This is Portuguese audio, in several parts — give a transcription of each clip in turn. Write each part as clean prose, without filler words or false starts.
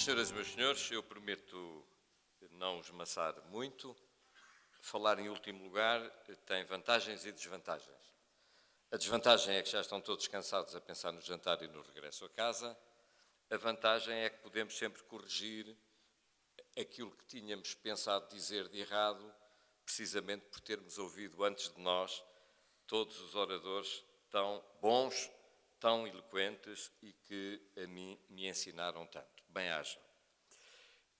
Minhas senhoras e meus senhores, eu prometo não os maçar muito. Falar em último lugar tem vantagens e desvantagens. A desvantagem é que já estão todos cansados a pensar no jantar e no regresso a casa. A vantagem é que podemos sempre corrigir aquilo que tínhamos pensado dizer de errado, precisamente por termos ouvido antes de nós todos os oradores tão bons, tão eloquentes e que a mim me ensinaram tanto. Bem-haja.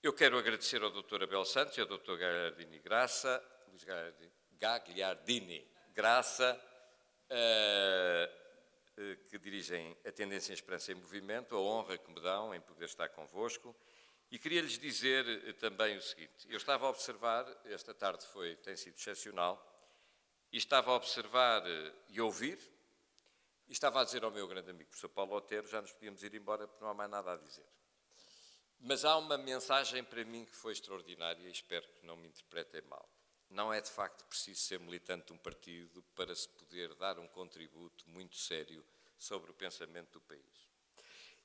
Eu quero agradecer ao Dr. Abel Santos e ao Dr. Gagliardini Graça, que dirigem a Tendência em Esperança em Movimento, a honra que me dão em poder estar convosco. E queria-lhes dizer também o seguinte: eu estava a observar, esta tarde tem sido excepcional, e estava a observar e ouvir, e estava a dizer ao meu grande amigo, professor Paulo Otero, já nos podíamos ir embora porque não há mais nada a dizer. Mas há uma mensagem para mim que foi extraordinária e espero que não me interpretem mal. Não é de facto preciso ser militante de um partido para se poder dar um contributo muito sério sobre o pensamento do país.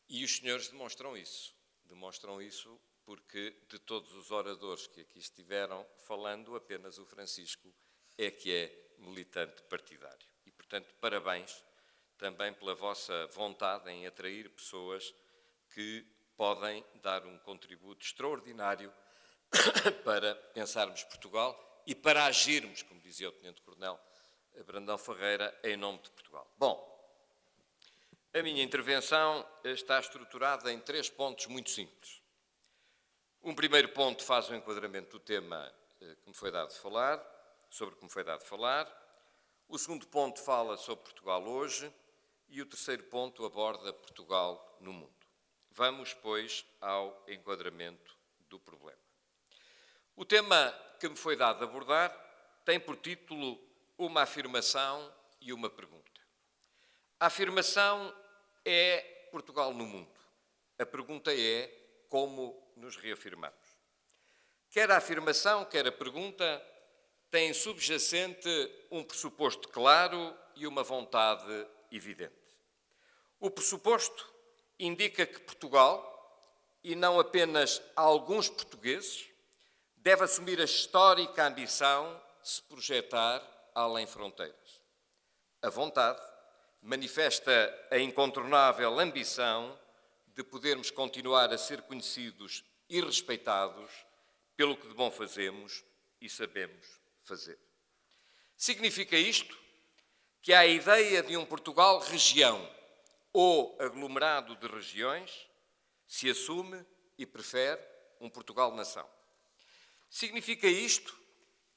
E os senhores demonstram isso. Demonstram isso porque de todos os oradores que aqui estiveram falando, apenas o Francisco é que é militante partidário. E, portanto, parabéns também pela vossa vontade em atrair pessoas que podem dar um contributo extraordinário para pensarmos Portugal e para agirmos, como dizia o Tenente-Coronel Brandão Ferreira, em nome de Portugal. Bom, a minha intervenção está estruturada em 3 pontos muito simples. Um primeiro ponto faz o enquadramento do tema que me foi dado falar, sobre o que me foi dado falar. O segundo ponto fala sobre Portugal hoje e o terceiro ponto aborda Portugal no mundo. Vamos, pois, ao enquadramento do problema. O tema que me foi dado abordar tem por título uma afirmação e uma pergunta. A afirmação é Portugal no mundo. A pergunta é como nos reafirmamos. Quer a afirmação, quer a pergunta, têm subjacente um pressuposto claro e uma vontade evidente. O pressuposto indica que Portugal, e não apenas alguns portugueses, deve assumir a histórica ambição de se projetar além fronteiras. A vontade manifesta a incontornável ambição de podermos continuar a ser conhecidos e respeitados pelo que de bom fazemos e sabemos fazer. Significa isto que a ideia de um Portugal-região ou aglomerado de regiões se assume e prefere um Portugal-nação. Significa isto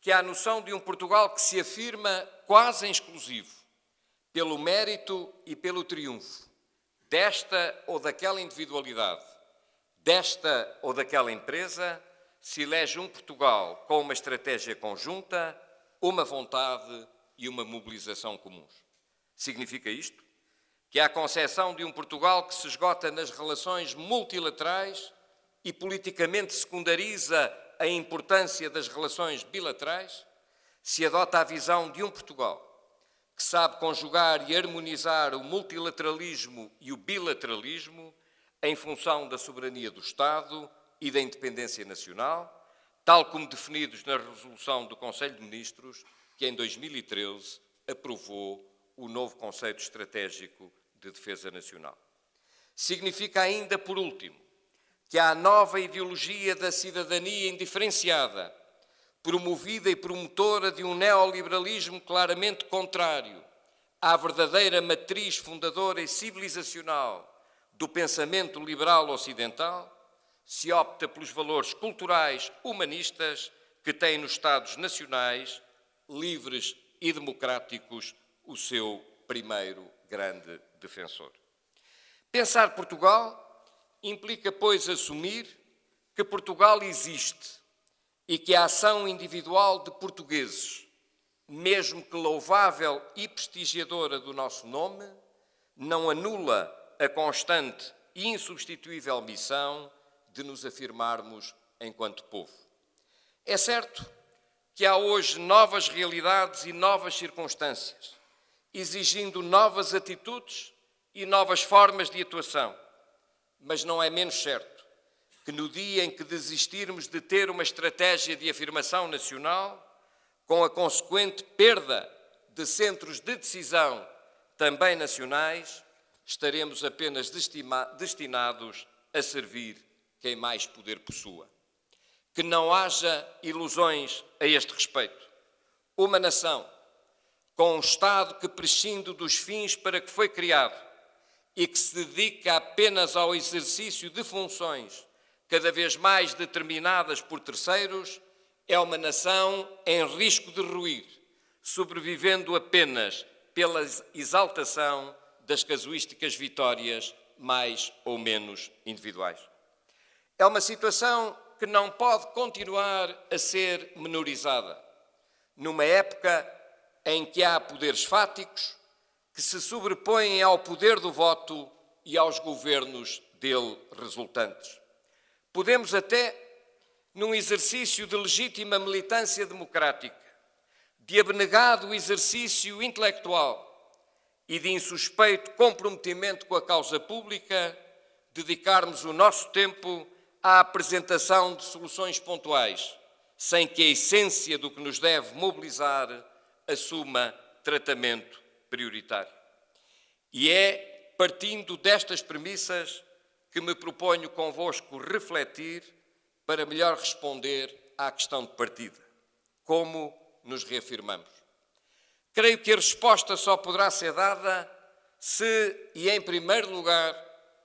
que há a noção de um Portugal que se afirma quase em exclusivo pelo mérito e pelo triunfo desta ou daquela individualidade, desta ou daquela empresa, se elege um Portugal com uma estratégia conjunta, uma vontade e uma mobilização comuns. Significa isto que há a concepção de um Portugal que se esgota nas relações multilaterais e politicamente secundariza a importância das relações bilaterais, se adota a visão de um Portugal que sabe conjugar e harmonizar o multilateralismo e o bilateralismo em função da soberania do Estado e da independência nacional, tal como definidos na resolução do Conselho de Ministros, que em 2013 aprovou o novo conceito estratégico de defesa nacional. Significa ainda, por último, que há a nova ideologia da cidadania indiferenciada, promovida e promotora de um neoliberalismo claramente contrário à verdadeira matriz fundadora e civilizacional do pensamento liberal ocidental, se opta pelos valores culturais humanistas que têm nos Estados nacionais, livres e democráticos, o seu primeiro grande defensor. Pensar Portugal implica, pois, assumir que Portugal existe e que a ação individual de portugueses, mesmo que louvável e prestigiadora do nosso nome, não anula a constante e insubstituível missão de nos afirmarmos enquanto povo. É certo que há hoje novas realidades e novas circunstâncias, exigindo novas atitudes e novas formas de atuação, mas não é menos certo que no dia em que desistirmos de ter uma estratégia de afirmação nacional, com a consequente perda de centros de decisão também nacionais, estaremos apenas destinados a servir quem mais poder possua. Que não haja ilusões a este respeito. Uma nação com um Estado que prescinde dos fins para que foi criado e que se dedica apenas ao exercício de funções cada vez mais determinadas por terceiros, é uma nação em risco de ruir, sobrevivendo apenas pela exaltação das casuísticas vitórias mais ou menos individuais. É uma situação que não pode continuar a ser menorizada, numa época em que há poderes fáticos que se sobrepõem ao poder do voto e aos governos dele resultantes. Podemos até, num exercício de legítima militância democrática, de abnegado exercício intelectual e de insuspeito comprometimento com a causa pública, dedicarmos o nosso tempo à apresentação de soluções pontuais, sem que a essência do que nos deve mobilizar assuma tratamento prioritário. E é partindo destas premissas que me proponho convosco refletir para melhor responder à questão de partida. Como nos reafirmamos? Creio que a resposta só poderá ser dada se, e em primeiro lugar,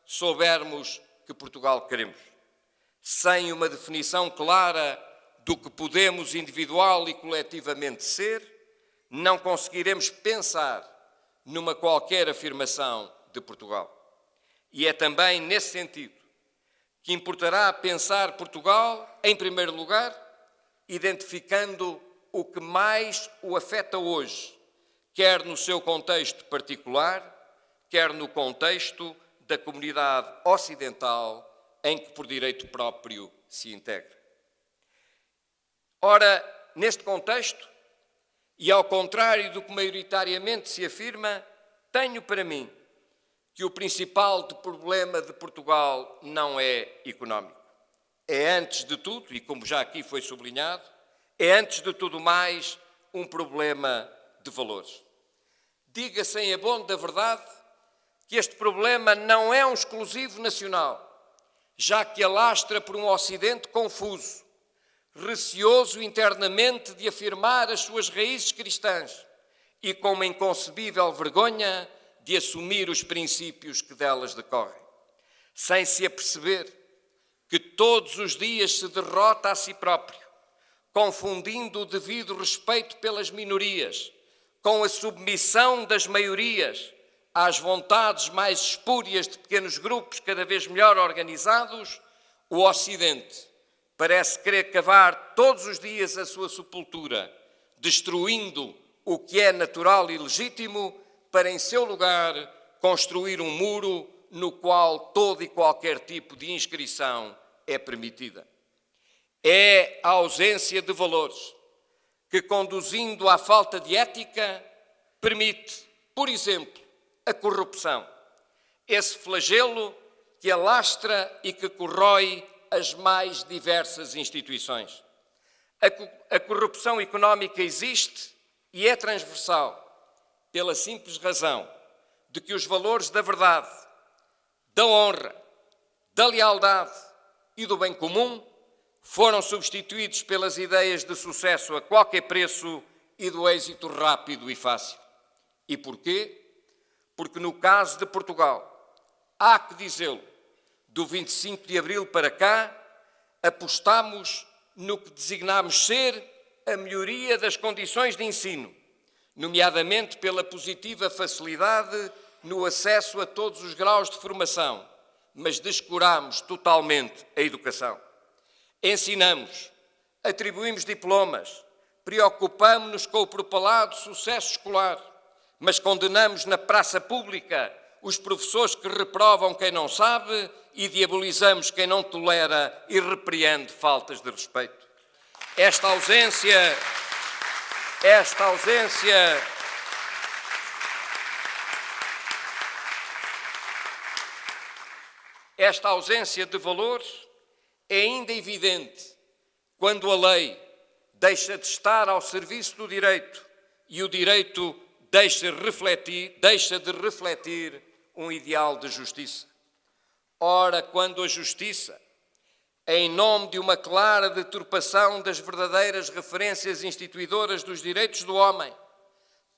soubermos que Portugal queremos. Sem uma definição clara do que podemos individual e coletivamente ser, não conseguiremos pensar numa qualquer afirmação de Portugal. E é também nesse sentido que importará pensar Portugal, em primeiro lugar, identificando o que mais o afeta hoje, quer no seu contexto particular, quer no contexto da comunidade ocidental em que por direito próprio se integra. Ora, neste contexto, e ao contrário do que maioritariamente se afirma, tenho para mim que o principal problema de Portugal não é económico. É antes de tudo, e como já aqui foi sublinhado, é antes de tudo mais um problema de valores. Diga-se em abono da verdade que este problema não é um exclusivo nacional, já que alastra por um Ocidente confuso, receoso internamente de afirmar as suas raízes cristãs e com uma inconcebível vergonha de assumir os princípios que delas decorrem, sem se aperceber que todos os dias se derrota a si próprio, confundindo o devido respeito pelas minorias com a submissão das maiorias às vontades mais espúrias de pequenos grupos cada vez melhor organizados, o Ocidente parece querer cavar todos os dias a sua sepultura, destruindo o que é natural e legítimo para, em seu lugar, construir um muro no qual todo e qualquer tipo de inscrição é permitida. É a ausência de valores que, conduzindo à falta de ética, permite, por exemplo, a corrupção, esse flagelo que alastra e que corrói as mais diversas instituições. A corrupção económica existe e é transversal, pela simples razão de que os valores da verdade, da honra, da lealdade e do bem comum foram substituídos pelas ideias de sucesso a qualquer preço e do êxito rápido e fácil. E porquê? Porque no caso de Portugal, há que dizê-lo, do 25 de abril para cá, apostamos no que designámos ser a melhoria das condições de ensino, nomeadamente pela positiva facilidade no acesso a todos os graus de formação, mas descurámos totalmente a educação. Ensinamos, atribuímos diplomas, preocupamo-nos com o propalado sucesso escolar, mas condenamos na praça pública os professores que reprovam quem não sabe e diabolizamos quem não tolera e repreende faltas de respeito. Esta ausência de valores é ainda evidente quando a lei deixa de estar ao serviço do direito e o direito deixa de refletir um ideal de justiça. Ora, quando a justiça, em nome de uma clara deturpação das verdadeiras referências instituidoras dos direitos do homem,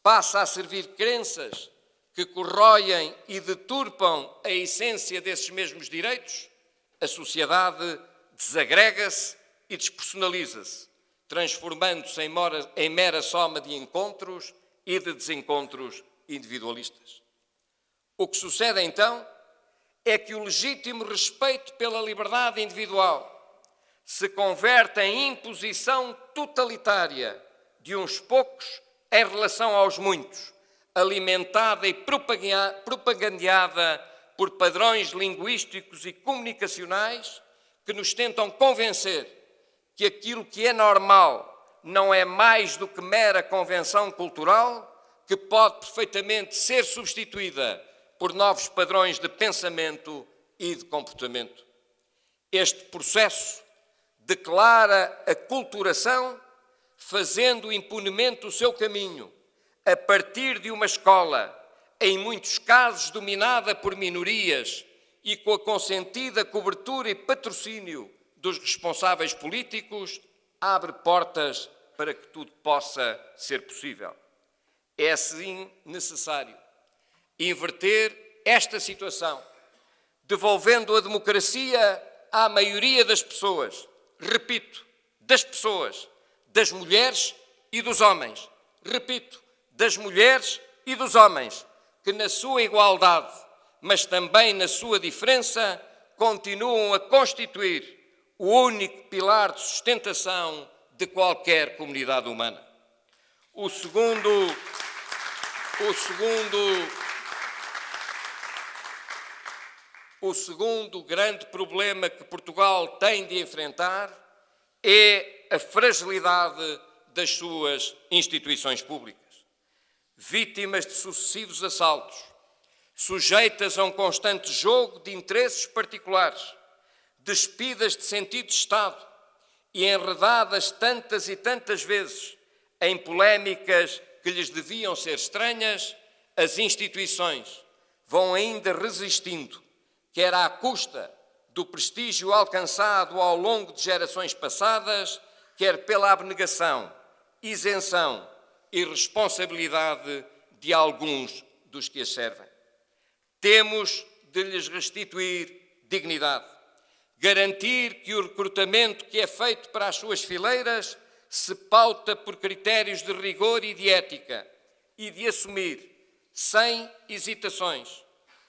passa a servir crenças que corroem e deturpam a essência desses mesmos direitos, a sociedade desagrega-se e despersonaliza-se, transformando-se em mera soma de encontros e de desencontros individualistas. O que sucede então é que o legítimo respeito pela liberdade individual se converte em imposição totalitária de uns poucos em relação aos muitos, alimentada e propagandeada por padrões linguísticos e comunicacionais que nos tentam convencer que aquilo que é normal não é mais do que mera convenção cultural que pode perfeitamente ser substituída por novos padrões de pensamento e de comportamento. Este processo declara a culturação, fazendo impunemente o seu caminho, a partir de uma escola, em muitos casos dominada por minorias e com a consentida cobertura e patrocínio dos responsáveis políticos, abre portas para que tudo possa ser possível. É assim necessário inverter esta situação, devolvendo a democracia à maioria das pessoas. Repito, das pessoas, das mulheres e dos homens. Repito, das mulheres e dos homens, que na sua igualdade, mas também na sua diferença, continuam a constituir o único pilar de sustentação de qualquer comunidade humana. O segundo grande problema que Portugal tem de enfrentar é a fragilidade das suas instituições públicas. Vítimas de sucessivos assaltos, sujeitas a um constante jogo de interesses particulares, despidas de sentido de Estado e enredadas tantas e tantas vezes em polémicas que lhes deviam ser estranhas, as instituições vão ainda resistindo, quer à custa do prestígio alcançado ao longo de gerações passadas, quer pela abnegação, isenção e responsabilidade de alguns dos que as servem. Temos de lhes restituir dignidade, garantir que o recrutamento que é feito para as suas fileiras se pauta por critérios de rigor e de ética e de assumir, sem hesitações,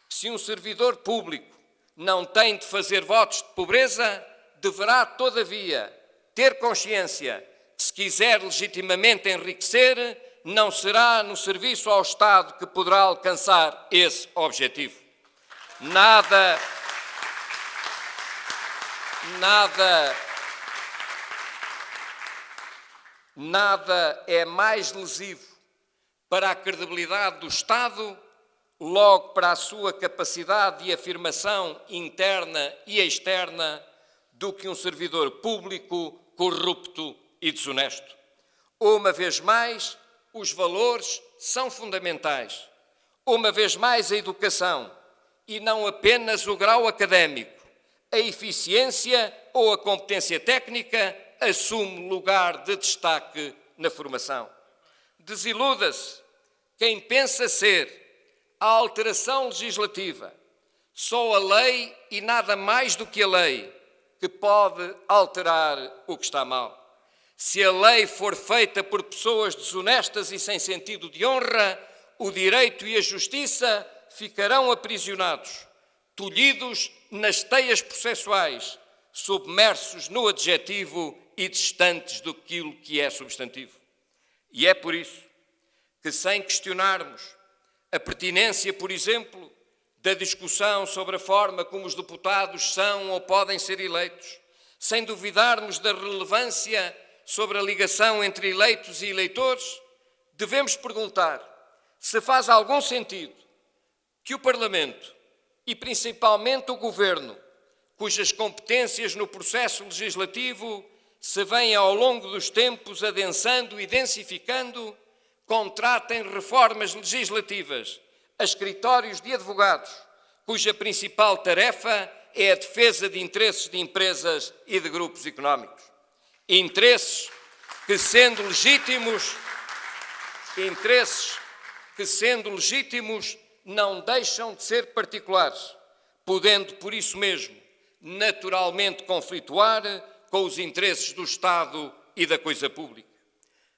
que se um servidor público não tem de fazer votos de pobreza, deverá, todavia, ter consciência que, se quiser legitimamente enriquecer, não será no serviço ao Estado que poderá alcançar esse objetivo. Nada é mais lesivo para a credibilidade do Estado, logo para a sua capacidade de afirmação interna e externa, do que um servidor público corrupto e desonesto. Uma vez mais, os valores são fundamentais. Uma vez mais, a educação, e não apenas o grau académico, a eficiência ou a competência técnica assume lugar de destaque na formação. Desiluda-se quem pensa ser a alteração legislativa, só a lei e nada mais do que a lei, que pode alterar o que está mal. Se a lei for feita por pessoas desonestas e sem sentido de honra, o direito e a justiça ficarão aprisionados, tolhidos nas teias processuais, submersos no adjetivo e distantes do que é substantivo. E é por isso que, sem questionarmos a pertinência, por exemplo, da discussão sobre a forma como os deputados são ou podem ser eleitos, sem duvidarmos da relevância sobre a ligação entre eleitos e eleitores, devemos perguntar se faz algum sentido que o Parlamento e principalmente o Governo cujas competências no processo legislativo se vêm ao longo dos tempos adensando e densificando, contratem reformas legislativas a escritórios de advogados, cuja principal tarefa é a defesa de interesses de empresas e de grupos económicos. Interesses que, sendo legítimos, não deixam de ser particulares, podendo, por isso mesmo, naturalmente conflituar com os interesses do Estado e da coisa pública.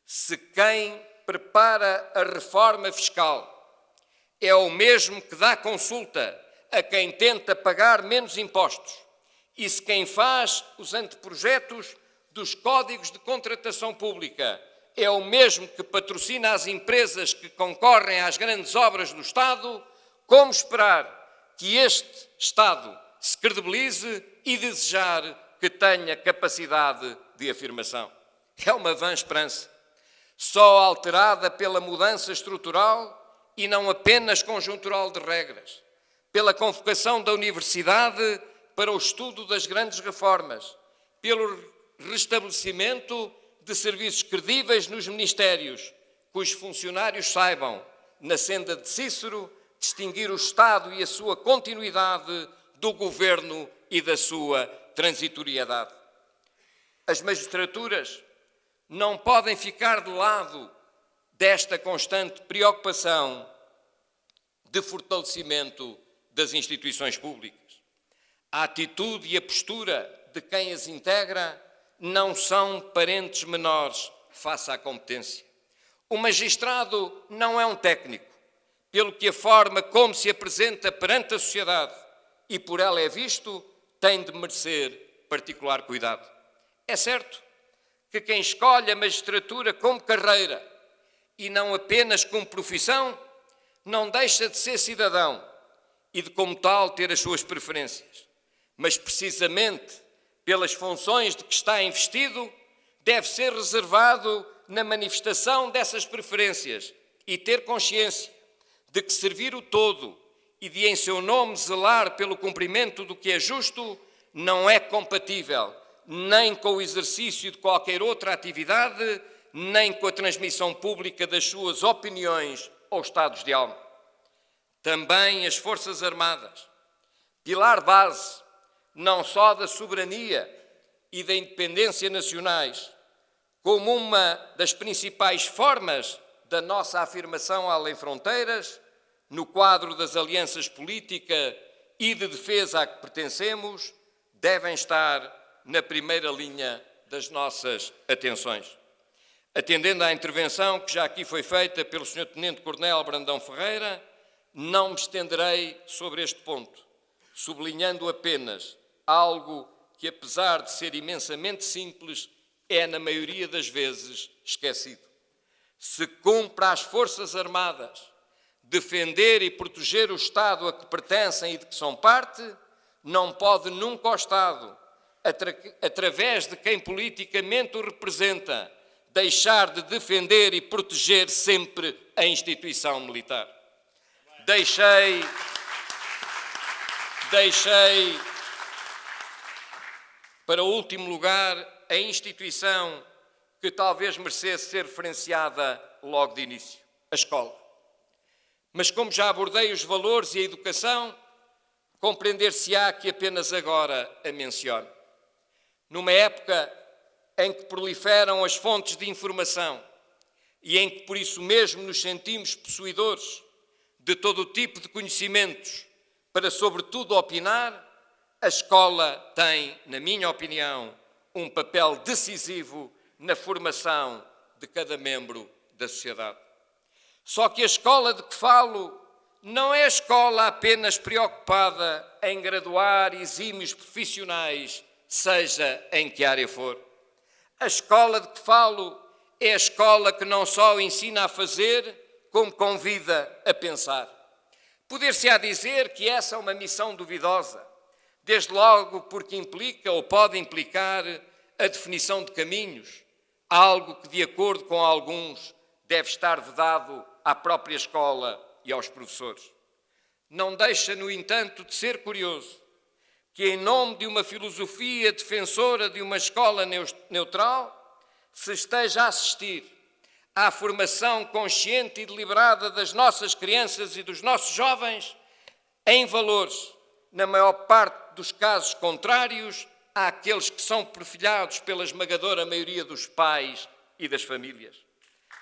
Se quem prepara a reforma fiscal é o mesmo que dá consulta a quem tenta pagar menos impostos, e se quem faz os anteprojetos dos códigos de contratação pública é o mesmo que patrocina as empresas que concorrem às grandes obras do Estado, como esperar que este Estado se credibilize e desejar que tenha capacidade de afirmação? É uma vã esperança, só alterada pela mudança estrutural e não apenas conjuntural de regras, pela convocação da universidade para o estudo das grandes reformas, pelo restabelecimento de serviços credíveis nos ministérios, cujos funcionários saibam, na senda de Cícero, distinguir o Estado e a sua continuidade do governo e da sua transitoriedade. As magistraturas não podem ficar de lado desta constante preocupação de fortalecimento das instituições públicas. A atitude e a postura de quem as integra não são parentes menores face à competência. O magistrado não é um técnico, pelo que a forma como se apresenta perante a sociedade e por ela é visto, tem de merecer particular cuidado. É certo que quem escolhe a magistratura como carreira e não apenas como profissão, não deixa de ser cidadão e de como tal ter as suas preferências. Mas precisamente pelas funções de que está investido, deve ser reservado na manifestação dessas preferências e ter consciência de que servir o todo e de em seu nome zelar pelo cumprimento do que é justo não é compatível nem com o exercício de qualquer outra atividade, nem com a transmissão pública das suas opiniões ou estados de alma. Também as Forças Armadas, pilar base não só da soberania e da independência nacionais, como uma das principais formas da nossa afirmação além fronteiras, no quadro das alianças política e de defesa a que pertencemos, devem estar na primeira linha das nossas atenções. Atendendo à intervenção que já aqui foi feita pelo Sr. Tenente-Coronel Brandão Ferreira, não me estenderei sobre este ponto, sublinhando apenas algo que, apesar de ser imensamente simples, é, na maioria das vezes, esquecido. Se cumpre às Forças Armadas defender e proteger o Estado a que pertencem e de que são parte, não pode nunca o Estado, através de quem politicamente o representa, deixar de defender e proteger sempre a instituição militar. Deixei para o último lugar a instituição que talvez merecesse ser referenciada logo de início, a escola. Mas como já abordei os valores e a educação, compreender-se-á que apenas agora a menciono. Numa época em que proliferam as fontes de informação e em que por isso mesmo nos sentimos possuidores de todo o tipo de conhecimentos para sobretudo opinar, a escola tem, na minha opinião, um papel decisivo na formação de cada membro da sociedade. Só que a escola de que falo não é a escola apenas preocupada em graduar exímios profissionais, seja em que área for. A escola de que falo é a escola que não só ensina a fazer, como convida a pensar. Poder-se-á dizer que essa é uma missão duvidosa, desde logo porque implica ou pode implicar a definição de caminhos, algo que, de acordo com alguns, deve estar vedado à própria escola e aos professores. Não deixa, no entanto, de ser curioso que, em nome de uma filosofia defensora de uma escola neutral, se esteja a assistir à formação consciente e deliberada das nossas crianças e dos nossos jovens em valores, na maior parte dos casos contrários àqueles que são perfilhados pela esmagadora maioria dos pais e das famílias.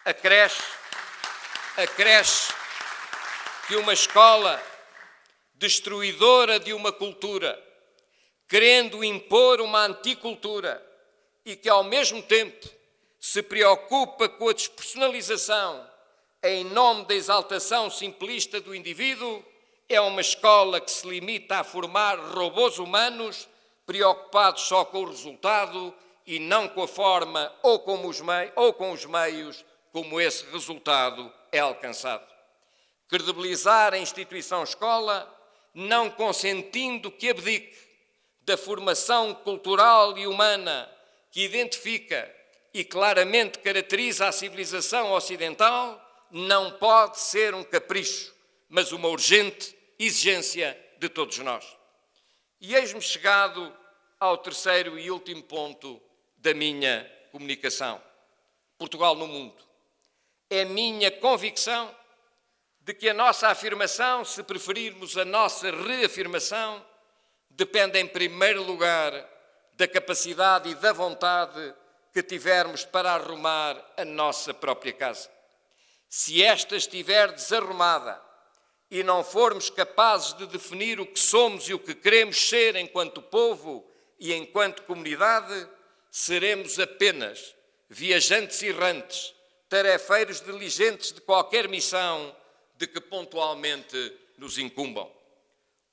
Acresce que uma escola destruidora de uma cultura, querendo impor uma anticultura e que, ao mesmo tempo, se preocupa com a despersonalização em nome da exaltação simplista do indivíduo, é uma escola que se limita a formar robôs humanos preocupados só com o resultado e não com a forma ou com os meios como esse resultado é alcançado. Credibilizar a instituição escola, não consentindo que abdique da formação cultural e humana que identifica e claramente caracteriza a civilização ocidental, não pode ser um capricho, mas uma urgente exigência de todos nós. E eis-me chegado ao terceiro e último ponto da minha comunicação. Portugal no mundo. É minha convicção de que a nossa afirmação, se preferirmos a nossa reafirmação, depende em primeiro lugar da capacidade e da vontade que tivermos para arrumar a nossa própria casa. Se esta estiver desarrumada e não formos capazes de definir o que somos e o que queremos ser enquanto povo e enquanto comunidade, seremos apenas viajantes errantes, tarefeiros diligentes de qualquer missão de que pontualmente nos incumbam.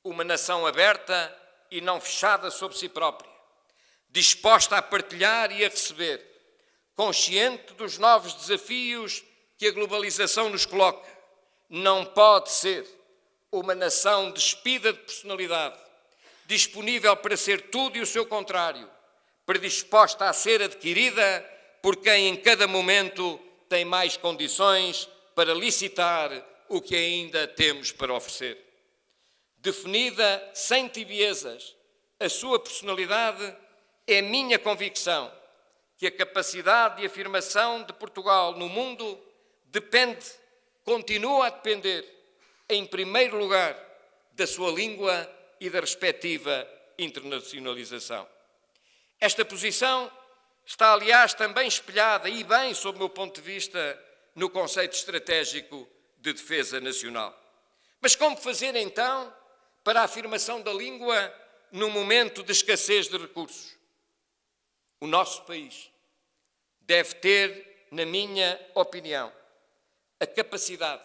Uma nação aberta e não fechada sobre si própria, disposta a partilhar e a receber, consciente dos novos desafios que a globalização nos coloca, não pode ser uma nação despida de personalidade, disponível para ser tudo e o seu contrário, predisposta a ser adquirida por quem em cada momento tem mais condições para licitar o que ainda temos para oferecer. Definida sem tibiezas a sua personalidade, é minha convicção que a capacidade de afirmação de Portugal no mundo continua a depender, em primeiro lugar, da sua língua e da respectiva internacionalização. Esta posição está, aliás, também espelhada, e bem, sob o meu ponto de vista, no conceito estratégico de defesa nacional. Mas como fazer, então, para a afirmação da língua num momento de escassez de recursos? O nosso país deve ter, na minha opinião, a capacidade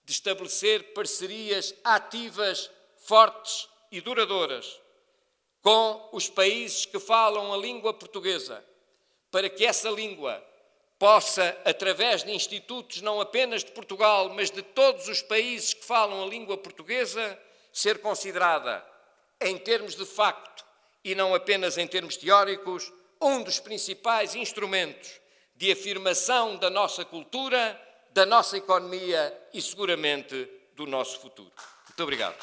de estabelecer parcerias ativas, fortes e duradouras com os países que falam a língua portuguesa, para que essa língua possa, através de institutos não apenas de Portugal, mas de todos os países que falam a língua portuguesa, ser considerada, em termos de facto e não apenas em termos teóricos, um dos principais instrumentos de afirmação da nossa cultura, da nossa economia e, seguramente, do nosso futuro. Muito obrigado.